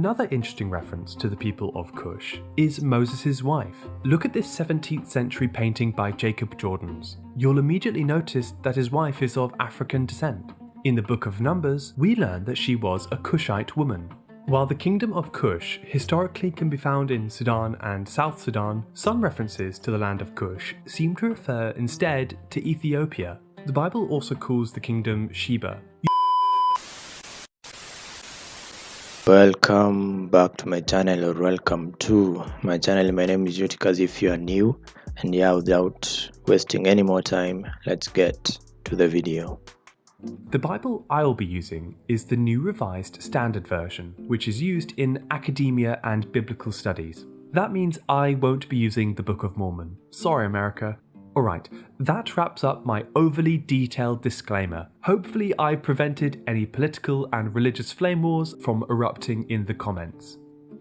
Another interesting reference to the people of Cush is Moses' wife. Look at this 17th century painting by Jacob Jordaens. You'll immediately notice that his wife is of African descent. In the Book of Numbers, we learn that she was a Cushite woman. While the kingdom of Cush historically can be found in Sudan and South Sudan, some references to the land of Cush seem to refer instead to Ethiopia. The Bible also calls the kingdom Sheba. Welcome back to my channel, or welcome to my channel. My name is Utikas if you are new, and yeah, without wasting any more time, let's get to the video. The Bible I'll be using is the New Revised Standard Version, which is used in academia and biblical studies. That means I won't be using the Book of Mormon. Sorry, America. Alright, that wraps up my overly detailed disclaimer. Hopefully I prevented any political and religious flame wars from erupting in the comments.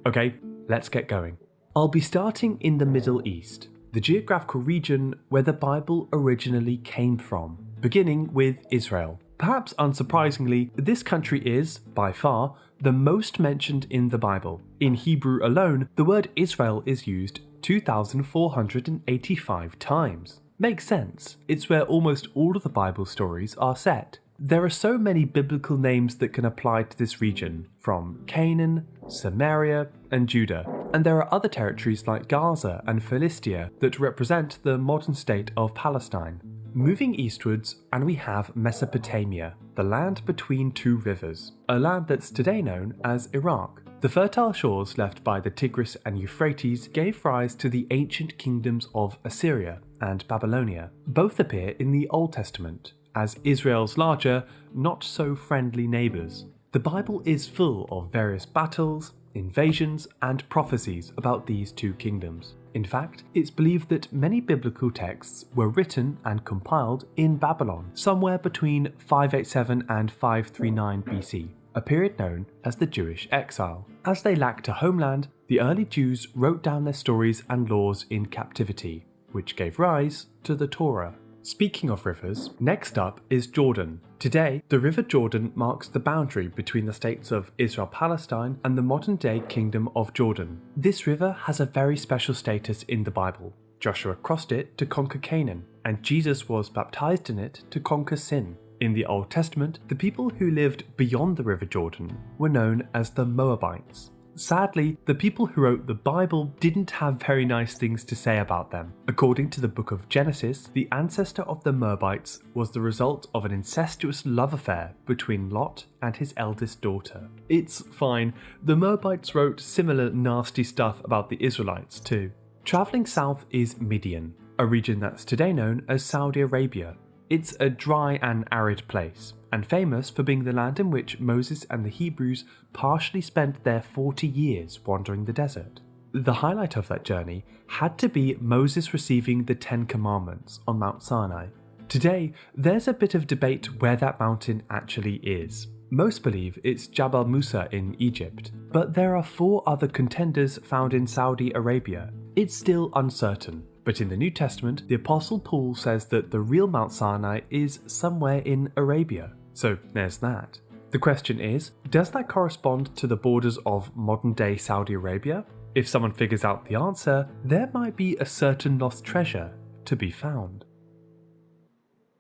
Okay, let's get going. I'll be starting in the Middle East, the geographical region where the Bible originally came from, beginning with Israel. Perhaps unsurprisingly, this country is, by far, the most mentioned in the Bible. In Hebrew alone, the word Israel is used 2,485 times. Makes sense, it's where almost all of the Bible stories are set. There are so many biblical names that can apply to this region, from Canaan, Samaria, and Judah. And there are other territories like Gaza and Philistia that represent the modern state of Palestine. Moving eastwards, and we have Mesopotamia, the land between two rivers, a land that's today known as Iraq. The fertile shores left by the Tigris and Euphrates gave rise to the ancient kingdoms of Assyria and Babylonia. Both appear in the Old Testament as Israel's larger, not so friendly neighbours. The Bible is full of various battles, invasions, and prophecies about these two kingdoms. In fact, it's believed that many biblical texts were written and compiled in Babylon, somewhere between 587 and 539 BC, a period known as the Jewish exile. As they lacked a homeland, the early Jews wrote down their stories and laws in captivity, which gave rise to the Torah. Speaking of rivers, next up is Jordan. Today, the River Jordan marks the boundary between the states of Israel-Palestine and the modern-day Kingdom of Jordan. This river has a very special status in the Bible. Joshua crossed it to conquer Canaan, and Jesus was baptized in it to conquer sin. In the Old Testament, the people who lived beyond the River Jordan were known as the Moabites. Sadly, the people who wrote the Bible didn't have very nice things to say about them. According to the book of Genesis, the ancestor of the Moabites was the result of an incestuous love affair between Lot and his eldest daughter. It's fine, the Moabites wrote similar nasty stuff about the Israelites too. Travelling south is Midian, a region that's today known as Saudi Arabia. It's a dry and arid place, and famous for being the land in which Moses and the Hebrews partially spent their 40 years wandering the desert. The highlight of that journey had to be Moses receiving the 10 Commandments on Mount Sinai. Today, there's a bit of debate where that mountain actually is. Most believe it's Jabal Musa in Egypt, but there are 4 other contenders found in Saudi Arabia. It's still uncertain. But in the New Testament, the Apostle Paul says that the real Mount Sinai is somewhere in Arabia. So there's that. The question is, does that correspond to the borders of modern-day Saudi Arabia? If someone figures out the answer, there might be a certain lost treasure to be found.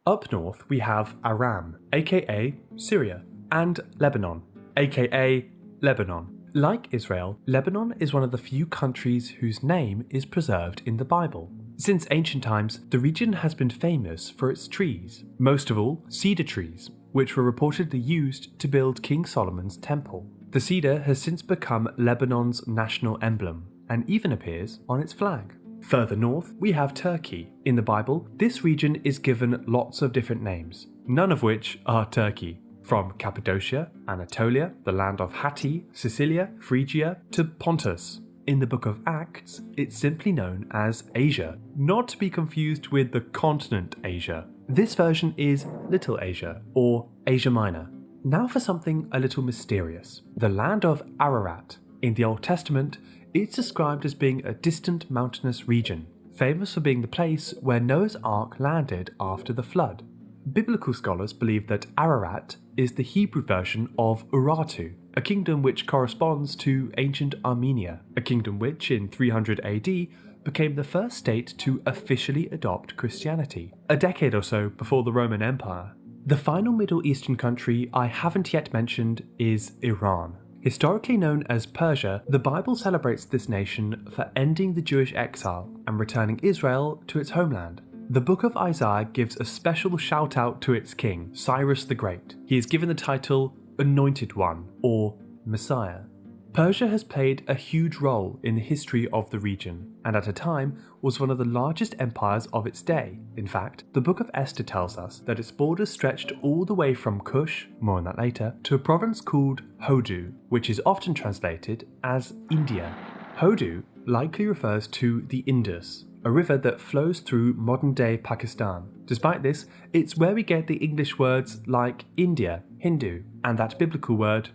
Up north we have Aram, aka Syria, and Lebanon, aka Lebanon. Like Israel, Lebanon is one of the few countries whose name is preserved in the Bible. Since ancient times, the region has been famous for its trees, most of all cedar trees, which were reportedly used to build King Solomon's temple. The cedar has since become Lebanon's national emblem, and even appears on its flag. Further north, we have Turkey. In the Bible, this region is given lots of different names, none of which are Turkey. From Cappadocia, Anatolia, the land of Hatti, Sicilia, Phrygia, to Pontus. In the book of Acts, it's simply known as Asia, not to be confused with the continent Asia. This version is Little Asia, or Asia Minor. Now for something a little mysterious. The land of Ararat. In the Old Testament, it's described as being a distant mountainous region, famous for being the place where Noah's Ark landed after the flood. Biblical scholars believe that Ararat is the Hebrew version of Urartu, a kingdom which corresponds to ancient Armenia, a kingdom which in 300 AD became the first state to officially adopt Christianity, a decade or so before the Roman Empire. The final Middle Eastern country I haven't yet mentioned is Iran. Historically known as Persia, the Bible celebrates this nation for ending the Jewish exile and returning Israel to its homeland. The book of Isaiah gives a special shout out to its king, Cyrus the Great. He is given the title Anointed One, or Messiah. Persia has played a huge role in the history of the region, and at a time was one of the largest empires of its day. In fact, the book of Esther tells us that its borders stretched all the way from Kush, more on that later, to a province called Hodu, which is often translated as India. Hodu likely refers to the Indus, a river that flows through modern-day Pakistan. Despite this, it's where we get the English words like India, Hindu, and that biblical word,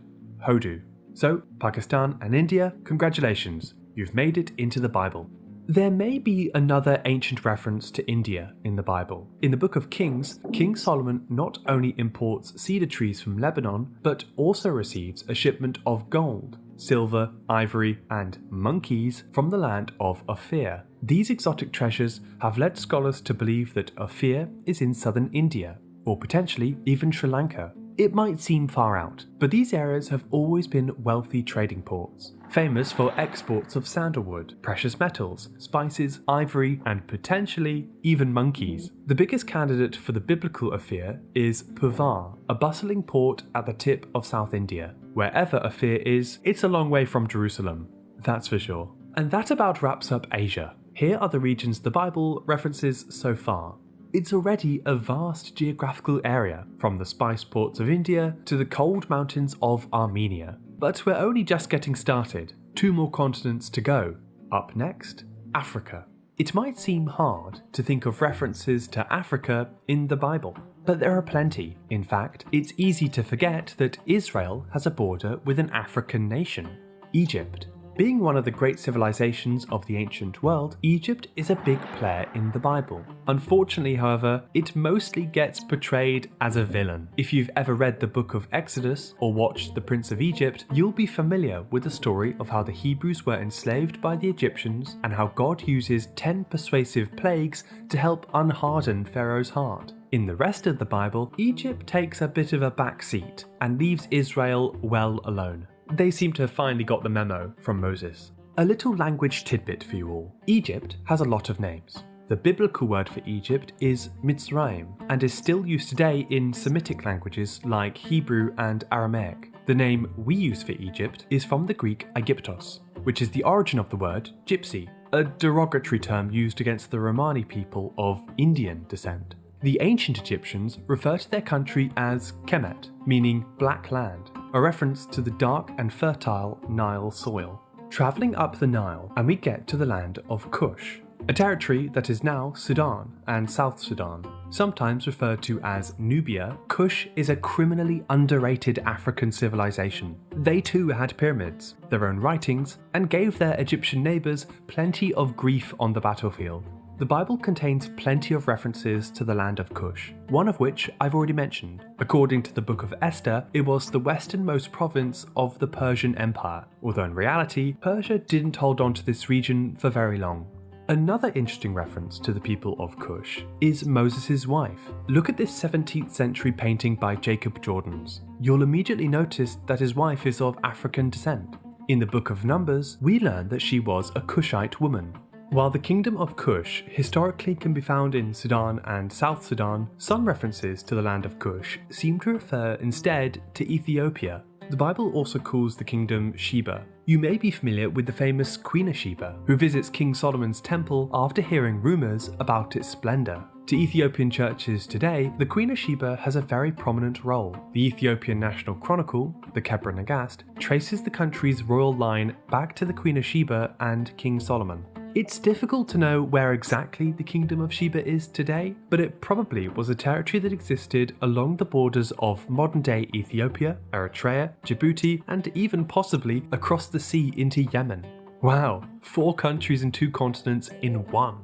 Hodu. So, Pakistan and India, congratulations, you've made it into the Bible. There may be another ancient reference to India in the Bible. In the book of Kings, King Solomon not only imports cedar trees from Lebanon, but also receives a shipment of gold, silver, ivory, and monkeys from the land of Ophir. These exotic treasures have led scholars to believe that Ophir is in southern India, or potentially even Sri Lanka. It might seem far out, but these areas have always been wealthy trading ports, famous for exports of sandalwood, precious metals, spices, ivory, and potentially even monkeys. The biggest candidate for the biblical Ophir is Puvar, a bustling port at the tip of South India. Wherever Ophir is, it's a long way from Jerusalem, that's for sure. And that about wraps up Asia. Here are the regions the Bible references so far. It's already a vast geographical area, from the spice ports of India to the cold mountains of Armenia. But we're only just getting started. 2 more continents to go. Up next, Africa. It might seem hard to think of references to Africa in the Bible, but there are plenty. In fact, it's easy to forget that Israel has a border with an African nation, Egypt. Being one of the great civilizations of the ancient world, Egypt is a big player in the Bible. Unfortunately, however, it mostly gets portrayed as a villain. If you've ever read the book of Exodus or watched The Prince of Egypt, you'll be familiar with the story of how the Hebrews were enslaved by the Egyptians and how God uses 10 persuasive plagues to help unharden Pharaoh's heart. In the rest of the Bible, Egypt takes a bit of a backseat and leaves Israel well alone. They seem to have finally got the memo from Moses. A little language tidbit for you all. Egypt has a lot of names. The biblical word for Egypt is Mitzrayim and is still used today in Semitic languages like Hebrew and Aramaic. The name we use for Egypt is from the Greek Aegyptos, which is the origin of the word gypsy, a derogatory term used against the Romani people of Indian descent. The ancient Egyptians refer to their country as Kemet, meaning black land, a reference to the dark and fertile Nile soil. Travelling up the Nile and we get to the land of Kush, a territory that is now Sudan and South Sudan. Sometimes referred to as Nubia, Kush is a criminally underrated African civilization. They too had pyramids, their own writings, and gave their Egyptian neighbours plenty of grief on the battlefield. The Bible contains plenty of references to the land of Kush, one of which I've already mentioned. According to the book of Esther, it was the westernmost province of the Persian Empire, although in reality, Persia didn't hold on to this region for very long. Another interesting reference to the people of Kush is Moses' wife. Look at this 17th century painting by Jacob Jordaens. You'll immediately notice that his wife is of African descent. In the book of Numbers, we learn that she was a Kushite woman. While the kingdom of Kush historically can be found in Sudan and South Sudan, some references to the land of Kush seem to refer instead to Ethiopia. The Bible also calls the kingdom Sheba. You may be familiar with the famous Queen of Sheba, who visits King Solomon's temple after hearing rumours about its splendour. To Ethiopian churches today, the Queen of Sheba has a very prominent role. The Ethiopian National Chronicle, the Kebra Nagast, traces the country's royal line back to the Queen of Sheba and King Solomon. It's difficult to know where exactly the Kingdom of Sheba is today, but it probably was a territory that existed along the borders of modern-day Ethiopia, Eritrea, Djibouti, and even possibly across the sea into Yemen. Wow, 4 countries and 2 continents in one.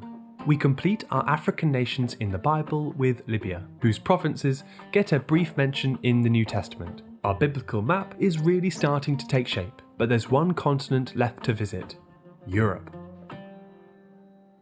We complete our African nations in the Bible with Libya, whose provinces get a brief mention in the New Testament. Our biblical map is really starting to take shape, but there's one continent left to visit: Europe.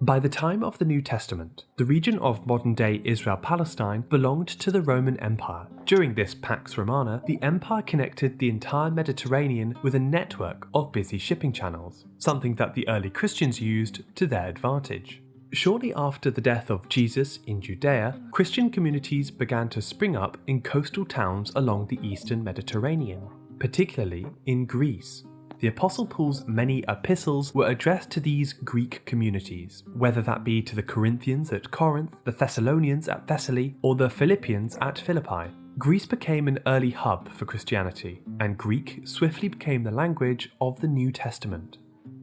By the time of the New Testament, the region of modern-day Israel-Palestine belonged to the Roman Empire. During this Pax Romana, the empire connected the entire Mediterranean with a network of busy shipping channels, something that the early Christians used to their advantage. Shortly after the death of Jesus in Judea, Christian communities began to spring up in coastal towns along the eastern Mediterranean, particularly in Greece. The Apostle Paul's many epistles were addressed to these Greek communities, whether that be to the Corinthians at Corinth, the Thessalonians at Thessaly, or the Philippians at Philippi. Greece became an early hub for Christianity, and Greek swiftly became the language of the New Testament.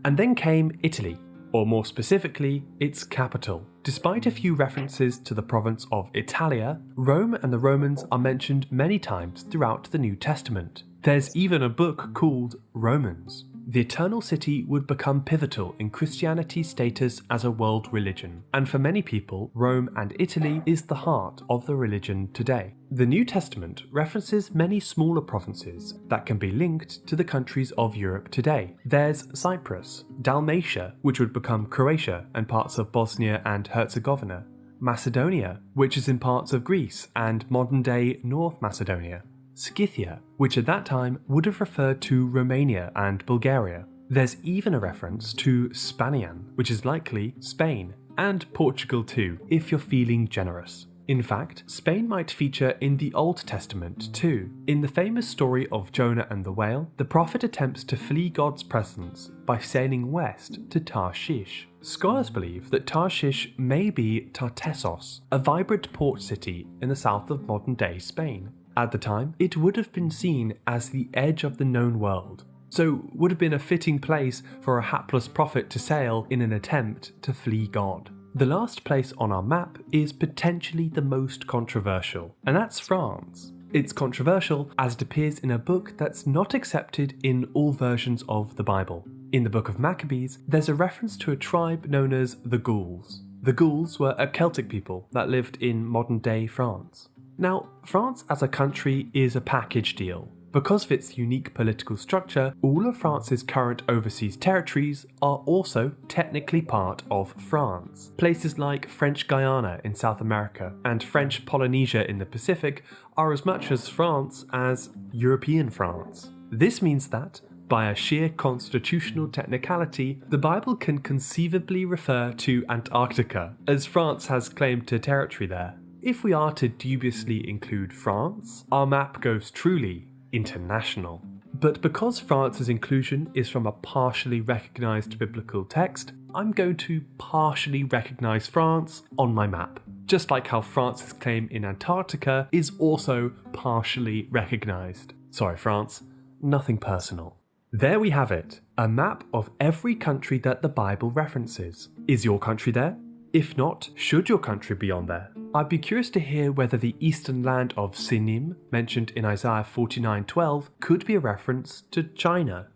And then came Italy, or more specifically, its capital. Despite a few references to the province of Italia, Rome and the Romans are mentioned many times throughout the New Testament. There's even a book called Romans. The Eternal City would become pivotal in Christianity's status as a world religion, and for many people, Rome and Italy is the heart of the religion today. The New Testament references many smaller provinces that can be linked to the countries of Europe today. There's Cyprus, Dalmatia, which would become Croatia and parts of Bosnia and Herzegovina, Macedonia, which is in parts of Greece and modern-day North Macedonia, Scythia, which at that time would have referred to Romania and Bulgaria. There's even a reference to Spanian, which is likely Spain, and Portugal too, if you're feeling generous. In fact, Spain might feature in the Old Testament too. In the famous story of Jonah and the whale, the prophet attempts to flee God's presence by sailing west to Tarshish. Scholars believe that Tarshish may be Tartessos, a vibrant port city in the south of modern-day Spain. At the time, it would have been seen as the edge of the known world, so would have been a fitting place for a hapless prophet to sail in an attempt to flee God. The last place on our map is potentially the most controversial, and that's France. It's controversial as it appears in a book that's not accepted in all versions of the Bible. In the Book of Maccabees, there's a reference to a tribe known as the Gauls. The Gauls were a Celtic people that lived in modern-day France. Now, France as a country is a package deal. Because of its unique political structure, all of France's current overseas territories are also technically part of France. Places like French Guiana in South America and French Polynesia in the Pacific are as much as France as European France. This means that, by a sheer constitutional technicality, the Bible can conceivably refer to Antarctica, as France has claimed to territory there. If we are to dubiously include France, our map goes truly international. But because France's inclusion is from a partially recognised biblical text, I'm going to partially recognise France on my map. Just like how France's claim in Antarctica is also partially recognised. Sorry France, nothing personal. There we have it, a map of every country that the Bible references. Is your country there? If not, should your country be on there? I'd be curious to hear whether the eastern land of Sinim, mentioned in Isaiah 49:12, could be a reference to China.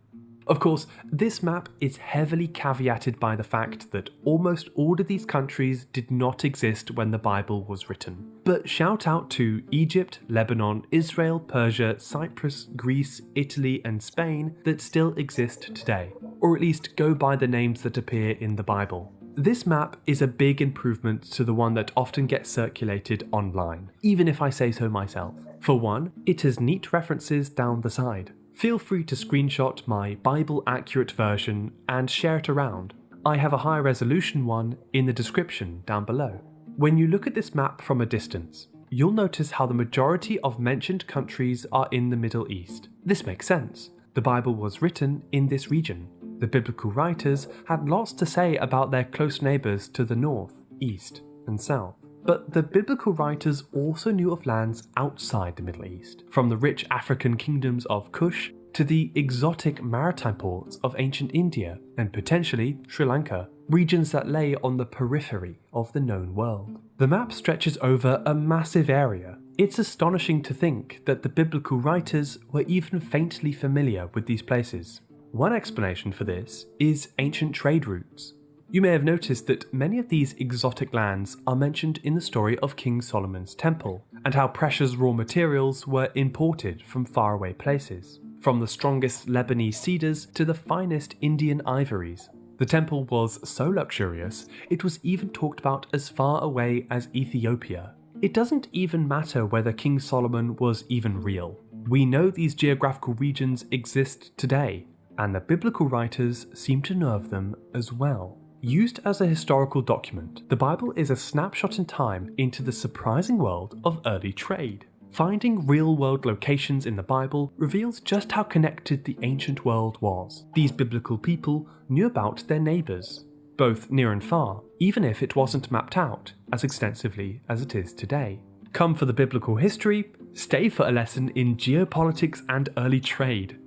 Of course, this map is heavily caveated by the fact that almost all of these countries did not exist when the Bible was written. But shout out to Egypt, Lebanon, Israel, Persia, Cyprus, Greece, Italy, and Spain that still exist today, or at least go by the names that appear in the Bible. This map is a big improvement to the one that often gets circulated online, even if I say so myself. For one, it has neat references down the side. Feel free to screenshot my Bible-accurate version and share it around. I have a high-resolution one in the description down below. When you look at this map from a distance, you'll notice how the majority of mentioned countries are in the Middle East. This makes sense. The Bible was written in this region. The biblical writers had lots to say about their close neighbours to the north, east, and south. But the biblical writers also knew of lands outside the Middle East, from the rich African kingdoms of Kush to the exotic maritime ports of ancient India and potentially Sri Lanka, regions that lay on the periphery of the known world. The map stretches over a massive area. It's astonishing to think that the biblical writers were even faintly familiar with these places. One explanation for this is ancient trade routes. You may have noticed that many of these exotic lands are mentioned in the story of King Solomon's temple, and how precious raw materials were imported from faraway places, from the strongest Lebanese cedars to the finest Indian ivories. The temple was so luxurious, it was even talked about as far away as Ethiopia. It doesn't even matter whether King Solomon was even real. We know these geographical regions exist today, and the biblical writers seem to know of them as well. Used as a historical document, the Bible is a snapshot in time into the surprising world of early trade. Finding real-world locations in the Bible reveals just how connected the ancient world was. These biblical people knew about their neighbours, both near and far, even if it wasn't mapped out as extensively as it is today. Come for the biblical history, stay for a lesson in geopolitics and early trade.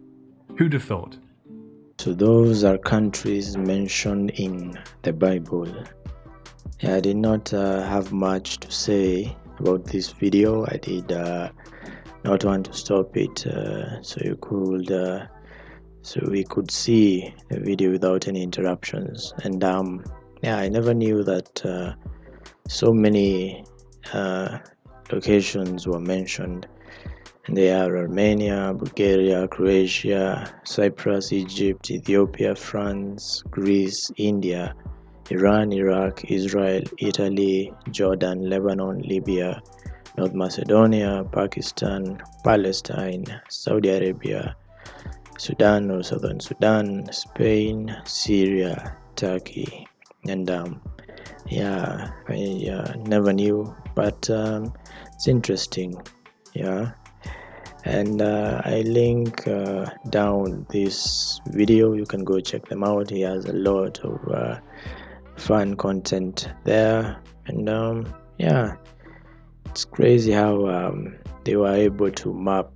Who'd have thought? So those are countries mentioned in the Bible. Yeah, I did not have much to say about this video. I did not want to stop it so we could see the video without any interruptions. And yeah, I never knew that so many locations were mentioned. And they are Armenia, Bulgaria, Croatia, Cyprus, Egypt, Ethiopia, France, Greece, India, Iran, Iraq, Israel, Italy, Jordan, Lebanon, Libya, North Macedonia, Pakistan, Palestine, Saudi Arabia, Sudan or Southern Sudan, Spain, Syria, Turkey. And yeah, I never knew, but it's interesting. Yeah. And I link down this video. You can go check them out. He has a lot of fun content there, and yeah, it's crazy how they were able to map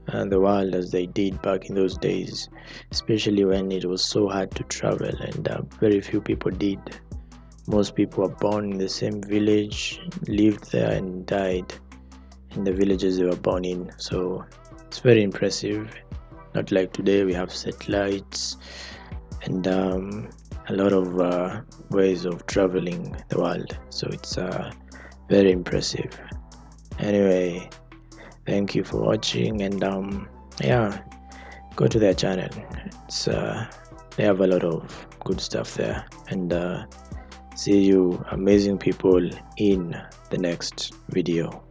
the world as they did back in those days, especially when it was so hard to travel, and very few people did. Most people were born in the same village, lived there, and died in the villages they were born in. So it's very impressive. Not like today, we have satellites and a lot of ways of traveling the world. So it's very impressive. Anyway, thank you for watching, and yeah, go to their channel. It's they have a lot of good stuff there, and see you amazing people in the next video.